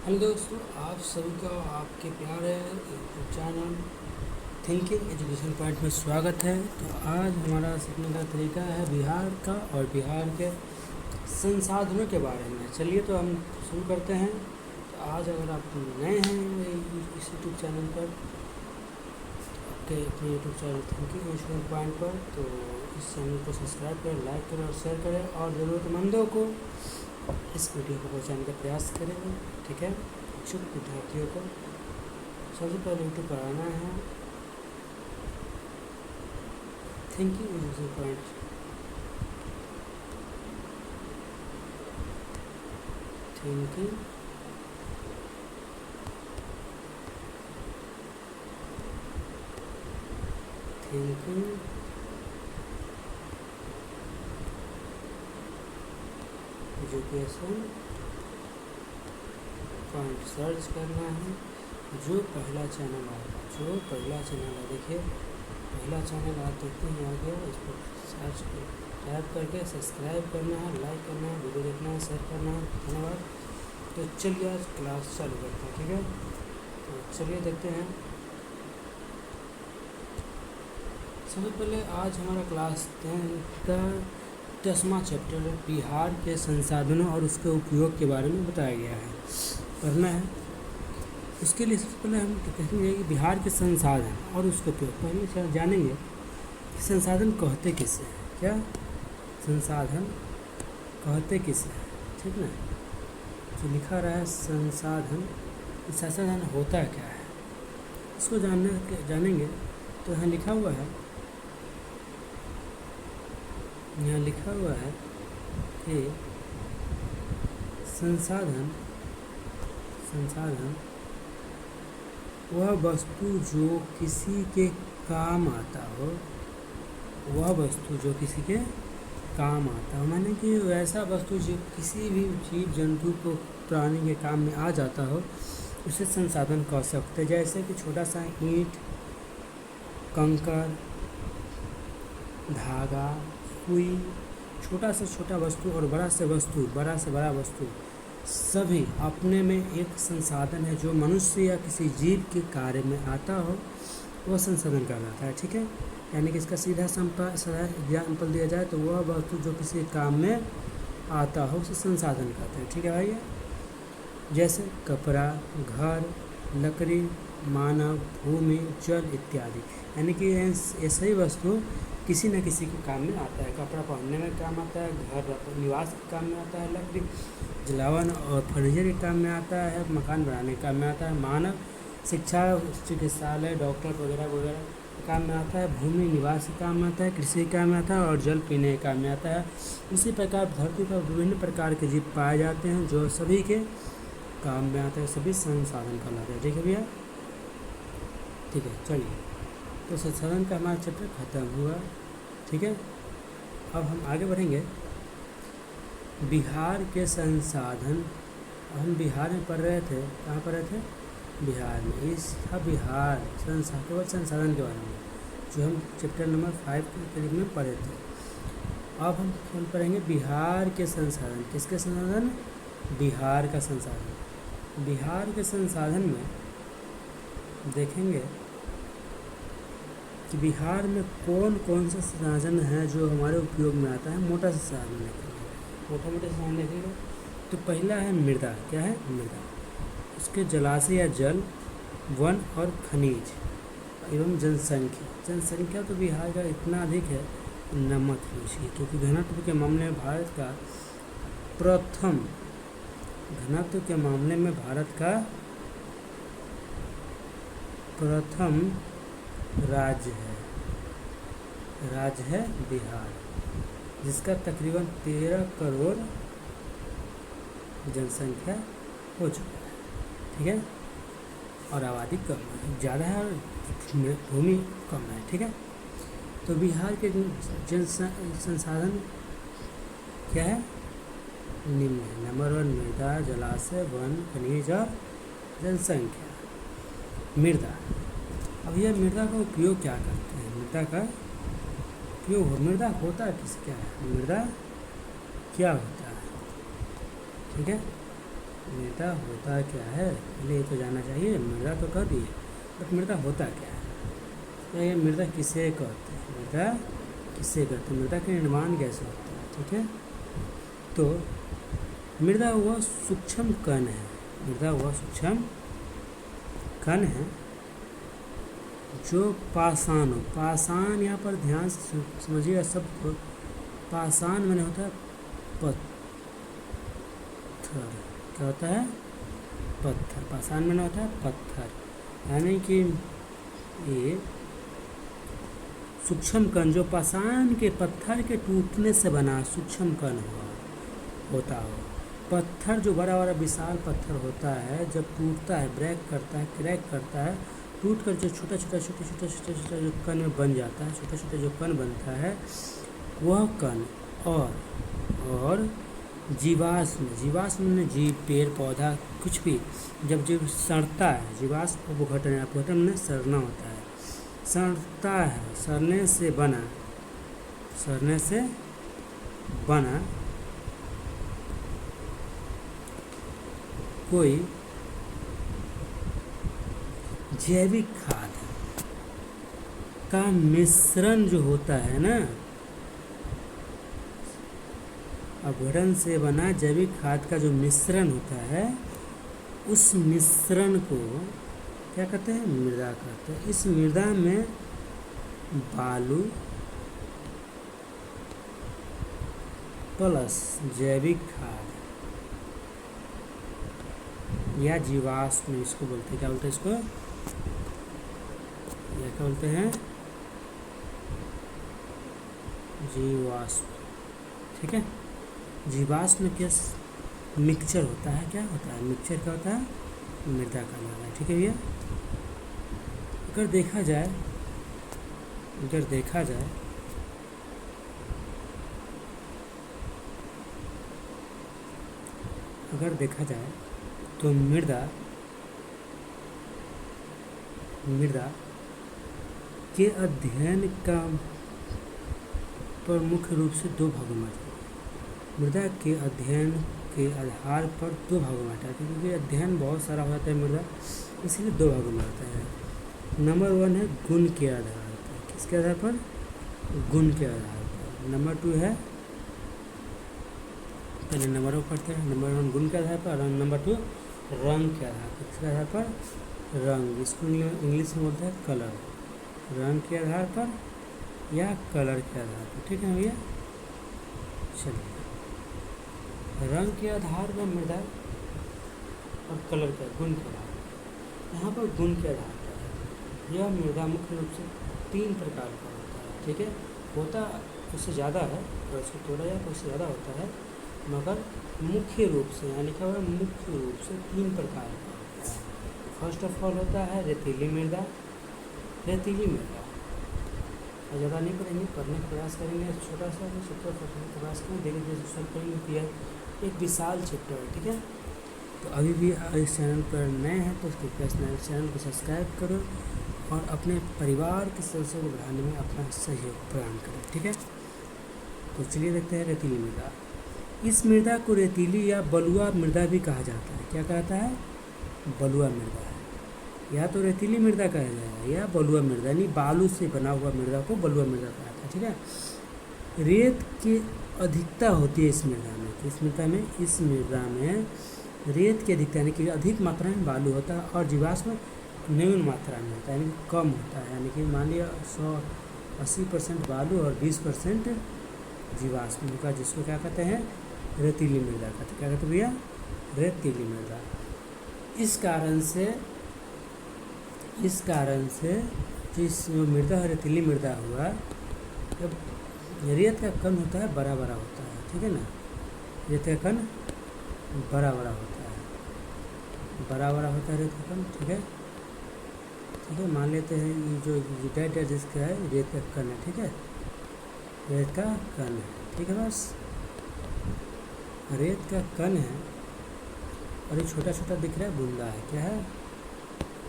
Hello दोस्तों, आप सभी का आपके प्यारे YouTube channel thinking education point में स्वागत है। तो आज हमारा सीखने का तरीका है बिहार का और बिहार के संसाधनों के बारे में। चलिए तो हम शुरू करते हैं। तो आज अगर आप नए हैं इस यूट्यूब चैनल पर, आपके अपने YouTube channel thinking education point पर, तो इस चैनल को सब्सक्राइब करें, लाइक करें और शेयर करें और ज़रूरतमंदों को इस वीडियो को पहुंचाने का प्रयास करेंगे। ठीक है, इच्छुक विद्यार्थियों को सबसे पहले यूट्यूब पर आना है, thinking education point. Thinking thinking education point search करना है। जो पहला चैनल है, देखिए पहला चैनल आप देखते हैं आ गया। इस पर सर्च कर टाइप करके सब्सक्राइब करना है, लाइक करना है, वीडियो देखना है, शेयर करना है। धन्यवाद। तो चलिए आज क्लास चालू करते हैं। ठीक है, तो चलिए देखते हैं। सबसे पहले आज हमारा क्लास 10 का 10वां चैप्टर बिहार के संसाधनों और उसके उपयोग के बारे में बताया गया है, पढ़ना है। उसके लिए सबसे पहले हम कहेंगे कि बिहार के संसाधन और उसके उपयोग पहले जानेंगे कि संसाधन कहते किसे हैं। क्या संसाधन कहते किसे हैं? ठीक ना, जो लिखा रहा है संसाधन, संसाधन होता क्या है इसको जानेंगे। तो यहाँ लिखा हुआ है कि संसाधन वह वस्तु जो किसी के काम आता हो, माने कि वैसा वस्तु जो किसी भी जीव जंतु को, प्राणी के काम में आ जाता हो, उसे संसाधन कह सकते हैं। जैसे कि छोटा सा ईंट, कंकड़, धागा, सुई, छोटा से छोटा वस्तु और बड़ा से बड़ा वस्तु सभी अपने में एक संसाधन है। जो मनुष्य या किसी जीव के कार्य में आता हो वह संसाधन कहलाता है। ठीक है, यानी कि इसका सीधा एग्जाम्पल दिया जाए तो वह वस्तु जो किसी काम में आता हो उसे संसाधन कहते हैं। ठीक है भैया, जैसे कपड़ा, घर, लकड़ी, मानव, भूमि, जल इत्यादि। यानी कि ऐसे ही वस्तु किसी न किसी के काम में आता है। कपड़ा पहनने में काम आता है, घर निवास के काम में आता है, लकड़ी जलावन और फर्नीचर के काम में आता है, मकान बनाने के काम में आता है, मानव शिक्षा, चिकित्सालय, डॉक्टर वगैरह काम में आता है, भूमि निवास के काम में आता है, कृषि के काम में आता है और जल पीने के काम में आता है। इसी प्रकार धरती पर विभिन्न प्रकार के जीव पाए जाते हैं जो सभी के काम में आते हैं, सभी संसाधन कहलाते हैं। ठीक है भैया, ठीक है। चलिए, तो संसाधन का हमारा चैप्टर खत्म हुआ। ठीक है, अब हम आगे बढ़ेंगे। बिहार के संसाधन, हम बिहार में पढ़ रहे थे। कहाँ पढ़ रहे थे? बिहार में। बिहार केवल संसाधन के बारे में जो हम चैप्टर नंबर 5 के करीब में पढ़े थे। अब हम पढ़ेंगे बिहार के संसाधन। किसके संसाधन? बिहार का संसाधन। बिहार के संसाधन में देखेंगे कि बिहार में कौन कौन सा संसाधन है जो हमारे उपयोग में आता है। मोटा संसाधन देखेंगे। तो पहला है मृदा। क्या है? मृदा। उसके जलाशय या जल, वन और खनिज एवं जनसंख्या तो बिहार का इतना अधिक है न मत पूछिए, क्योंकि घनत्व के मामले में भारत का प्रथम राज्य है बिहार, जिसका तकरीबन 13 करोड़ जनसंख्या हो चुका है। ठीक है, और आबादी कम है, ज़्यादा है और भूमि कम है। ठीक है, तो बिहार के जल संसाधन क्या है? निम्न है। नंबर 1 मृदा, जलाशय, वन, खनिज और जनसंख्या। मृदा। अब यह मृदा का उपयोग क्या करते हैं? मृदा होता क्या है? मृदा क्या होता है? ठीक है, मृदा होता क्या है, पहले ये तो जानना चाहिए। मृदा तो कह दिए, बट मृदा होता क्या है, तो ये मृदा किसे कहते हैं, मृदा किसे कहते हैं, मृदा का निर्माण कैसे होता है। ठीक है, तो मृदा वह सूक्ष्म कण है, मृदा वह सूक्ष्म कण है जो पाषाण हो। पाषाण यहाँ पर ध्यान से समझिएगा शब्द को। पाषाण मैंने होता है पत्थर, क्या होता है, पत्थर। पाषाण मैंने होता है पत्थर, यानी कि ये सूक्ष्म कण जो पाषाण के पत्थर के टूटने से बना सूक्ष्म कण होता हो। पत्थर जो बड़ा बड़ा विशाल पत्थर होता है, जब टूटता है, ब्रेक करता है, क्रैक करता है, टूट कर जो छोटा छोटा जो कण में बन जाता है, छोटा छोटा जो कण बनता है, वह कण और जीवाश्म में जीव, पेड़ पौधा कुछ भी जब जीव सड़ता है, जीवाश्म अपघटन, अपघटन में सड़ना होता है, सड़ता है, सड़ने से बना कोई जैविक खाद का मिश्रण जो होता है ना, अपघटन से बना जैविक खाद का जो मिश्रण होता है, उस मिश्रण को क्या कहते हैं, मृदा कहते हैं। इस मृदा में बालू प्लस जैविक खाद या जीवाश्म इसको बोलते हैं, क्या बोलते हैं इसको, या क्या बोलते हैं, जीवाश्म। ठीक है, जीवाश्म के मिक्सचर होता है, क्या होता है मिक्सचर, क्या होता है, मृदा का नाम है। ठीक है भैया, अगर देखा जाए तो मृदा के अध्ययन का पर मुख्य रूप से दो भागों में आता है। मृदा के अध्ययन के आधार पर दो भागों में आता है, क्योंकि अध्ययन बहुत सारा हो जाता है मृदा, इसलिए दो भागों में आता है। नंबर 1 है गुण के आधार पर, किसके आधार पर, गुण के आधार पर। नंबर 2 है, पहले नंबर 1 पढ़ते हैं। नंबर 1 गुण के आधार पर, और नंबर 2 रंग के आधार पर। किसके आधार पर, रंग, इसको इंग्लिश में बोलते हैं कलर। रंग के आधार पर या कलर के आधार पर। ठीक है भैया, चलिए, रंग के आधार पर मृदा और कलर के गुण के आधार पर। यहाँ पर गुण के आधार पर यह मृदा मुख्य रूप से 3 प्रकार का होता है। ठीक है, होता उससे ज़्यादा है, अगर उसको तोड़ा जाए तो उससे ज़्यादा होता है, मगर मुख्य रूप से यहाँ लिखा हुआ है मुख्य रूप से 3 प्रकार का होता है। फर्स्ट ऑफ ऑल होता है रेतीली मृदा। और ज़्यादा नहीं पढ़ेंगे, पढ़ने का प्रयास करेंगे, छोटा सा चैप्टर पढ़ने का प्रयास करेंगे, धीरे धीरे सॉल्व करेंगे कि यह एक विशाल चैप्टर है। ठीक है, तो अभी भी इस चैनल पर नए हैं तो कृपया इस चैनल को सब्सक्राइब करो और अपने परिवार के सदस्यों को बढ़ाने में अपना सहयोग प्रदान करें। ठीक है, तो चलिए देखते हैं रेतीली मृदा। इस मृदा को रेतीली या बलुआ मृदा भी कहा जाता है। क्या कहता है, बलुआ मृदा है, या तो रेतीली मृदा कहा जाएगा या बलुआ मृदा, यानी बालू से बना हुआ मृदा को बलुआ मृदा कहा जाता है। ठीक है, रेत की अधिकता होती है इस मृदा में। इस मृदा में रेत की अधिकता, यानी कि अधिक मात्रा में बालू होता है, और जीवाश्म न्यून मात्रा में होता है, यानी कि कम होता है। यानी कि मान लिया 80% बालू और 20% जीवाश्म का, जिसको क्या कहते हैं, रेतीली मृदा कहते हैं। क्या कहते हैं भैया, रेतीली मृदा। इस कारण से जिस मृदा रेतीली मृदा हुआ, जब रेत का कण होता है बड़ा बड़ा होता है। ठीक है ना, रेत का कण बड़ा बड़ा होता है, रेत का कण। ठीक है, मान लेते हैं ये जो डेट जिसका है रेत का कण है। ठीक है, रेत का कण है। ठीक है, बस रेत का कण है, और ये छोटा छोटा दिख रहा है बूंदा है। क्या है,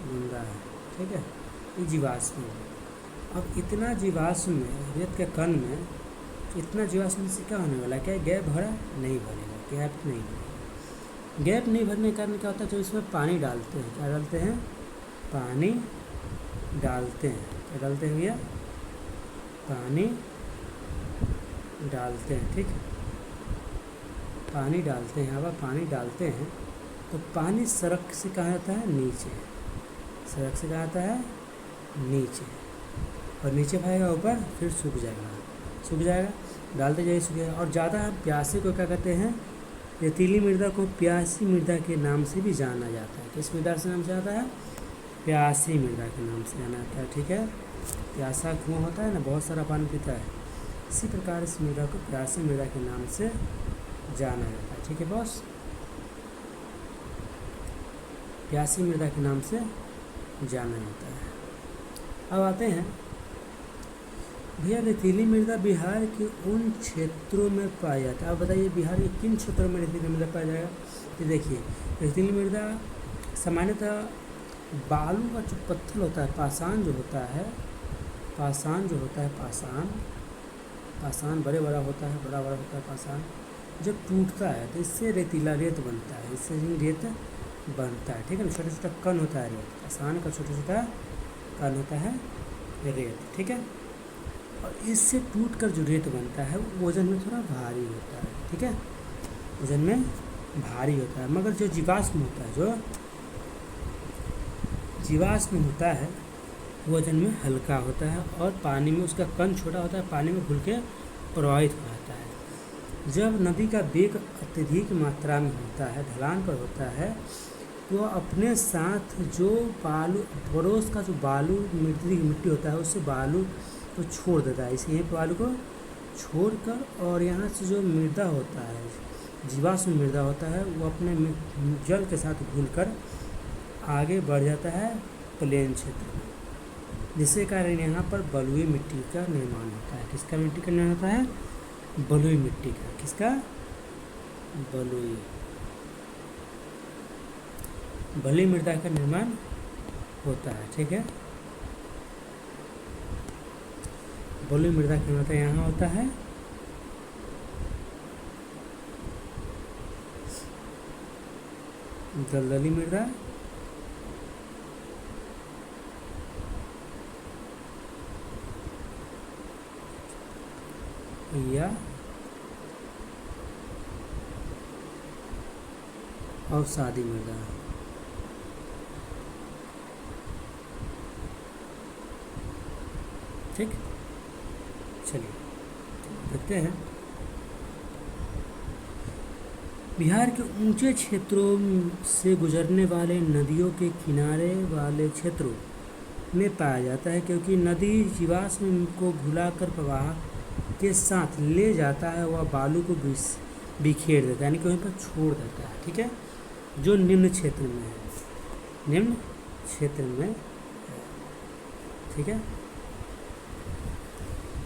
बूंदा है। ठीक है, ये जीवाश्म है। अब इतना जीवाश्म में, रेत के कण में इतना जीवाश्म से क्या होने वाला है, क्या गैप भरा नहीं बनेगा, गैप नहीं बनेगा। गैप नहीं भरने के कारण क्या होता है, जब इसमें पानी डालते हैं, क्या डालते हैं, पानी डालते हैं, क्या डालते हैं भैया, पानी डालते हैं, ठीक, पानी डालते हैं, यहाँ पर पानी डालते हैं तो पानी सड़क से कहाँ जाता है, नीचे, सड़क से कहाँ आता है, नीचे, और नीचे भागेगा ऊपर, फिर सूख जाएगा, सूख जाएगा, डालते जाइए सूख जाएगा। और ज़्यादा प्यासे को क्या कहते हैं, रेतीली मृदा को प्यासी मृदा के नाम से भी जाना जाता है। किस मृदा से नाम से आता है, प्यासी मृदा के नाम से जाना जाता है, ठीक है। प्यासा कुआं होता है ना, बहुत सारा पानी पीता है, इसी प्रकार इस मृदा को प्यासी मृदा के नाम से जाना जाता है, ठीक है बॉस, प्यासी मृदा के नाम से जाना जाता है। अब आते हैं भैया, रेतीली मृदा बिहार के उन क्षेत्रों में पाया जाता है। अब बताइए बिहार के किन क्षेत्रों में रेतीली मृदा पाया जाएगा। तो देखिए, रेतीली मृदा सामान्यतः बालू का जो पत्थर होता है, पाषाण जो होता है, पाषाण जो होता है, पाषाण बड़े बड़ा होता है, बड़ा बड़ा होता है पाषाण, जब टूटता है तो इससे रेतीला रेत बनता है, इससे रेत बनता है, ठीक है ना। छोटा छोटा कण होता है रेत, पाषाण का छोटा छोटा कण होता है रेत, ठीक है। और इससे टूट कर जो रेत बनता है वो वजन में थोड़ा भारी होता है, ठीक है, वजन में भारी होता है। मगर जो जीवाश्म होता है, जो जीवाश्म होता है वजन में हल्का होता है, और पानी में उसका कण छोटा होता है, पानी में घुल के प्रवाहित हो जाता है। जब नदी का वेग अत्यधिक मात्रा में होता है, ढलान पर होता है, तो अपने साथ जो बालू, पड़ोस का जो बालू मिट्टी होता है, उससे बालू को छोड़ देता है, इसलिए बालू को छोड़कर, और यहाँ से जो मृदा होता है, जीवाश्म मृदा होता है, वो अपने जल के साथ घुलकर आगे बढ़ जाता है प्लेन क्षेत्र में, जिसके कारण यहाँ पर बलुई मिट्टी का निर्माण होता है। किसका मिट्टी का निर्माण होता है, बलुई मिट्टी का, किसका, बलुई मृदा का निर्माण होता है, ठीक है। बलुई मृदा का निर्माण यहाँ होता है, दलदली मृदा, या अवसादी मृदा, ठीक। चलिए देखते हैं, बिहार के ऊंचे क्षेत्रों से गुजरने वाले नदियों के किनारे वाले क्षेत्रों में पाया जाता है, क्योंकि नदी जीवाश्म को घुलाकर प्रवाह के साथ ले जाता है, वह बालू को बिखेर देता है, यानी कि वहीं पर छोड़ देता है, ठीक है। जो निम्न क्षेत्र में है, निम्न क्षेत्र में, ठीक है।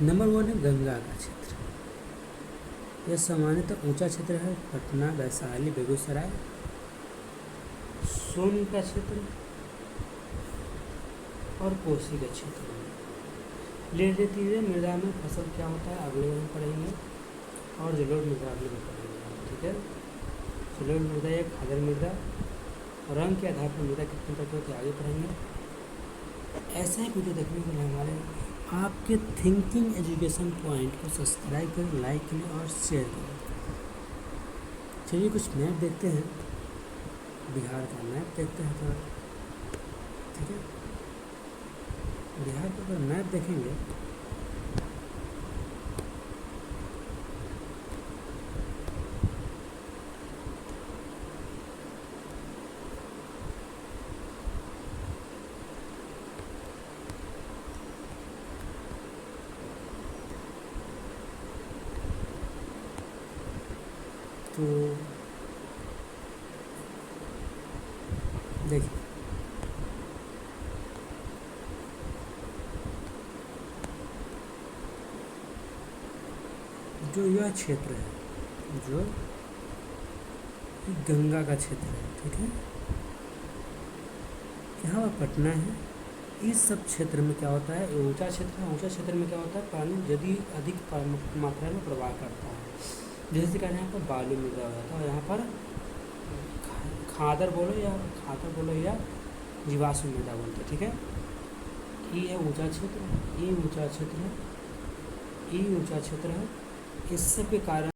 नंबर 1 है गंगा का क्षेत्र। यह सामान्यतः ऊंचा क्षेत्र है, पटना, वैशाली, बेगूसराय, सोन का क्षेत्र और कोसी का क्षेत्र में ले लेती है। मृदा में फसल क्या होता है अगले में पढ़ेंगे, और जलोढ़ मृदा अगले में पढ़ेंगे, ठीक है। जलोढ़ मृदा एक खादर मृदा, रंग के आधार पर मृदा कितने प्रकार के आगे पढ़ेंगे। ऐसा ही वीडियो देखने के लिए हमारे आपके थिंकिंग एजुकेशन पॉइंट को सब्सक्राइब करें, लाइक करें और शेयर करें। चलिए कुछ मैप देखते हैं, बिहार का मैप देखते हैं थोड़ा, ठीक है। बिहार का अगर मैप देखेंगे तो देखिए, जो यह क्षेत्र है, जो गंगा का क्षेत्र है, ठीक है, यहाँ पर पटना है। इस सब क्षेत्र में क्या होता है, ऊंचा क्षेत्र है, ऊंचा क्षेत्र में क्या होता है, पानी यदि अधिक मात्रा में प्रवाह करता है, जिसके कारण यहाँ पर बालू मृदा हो जाता है, और यहाँ पर खादर बोलो या जीवाश्म मृदा बोलते हैं, ठीक है। ई है ऊंचा क्षेत्र, ई ऊंचा क्षेत्र है, ई ऊंचा क्षेत्र है। इस सब के कारण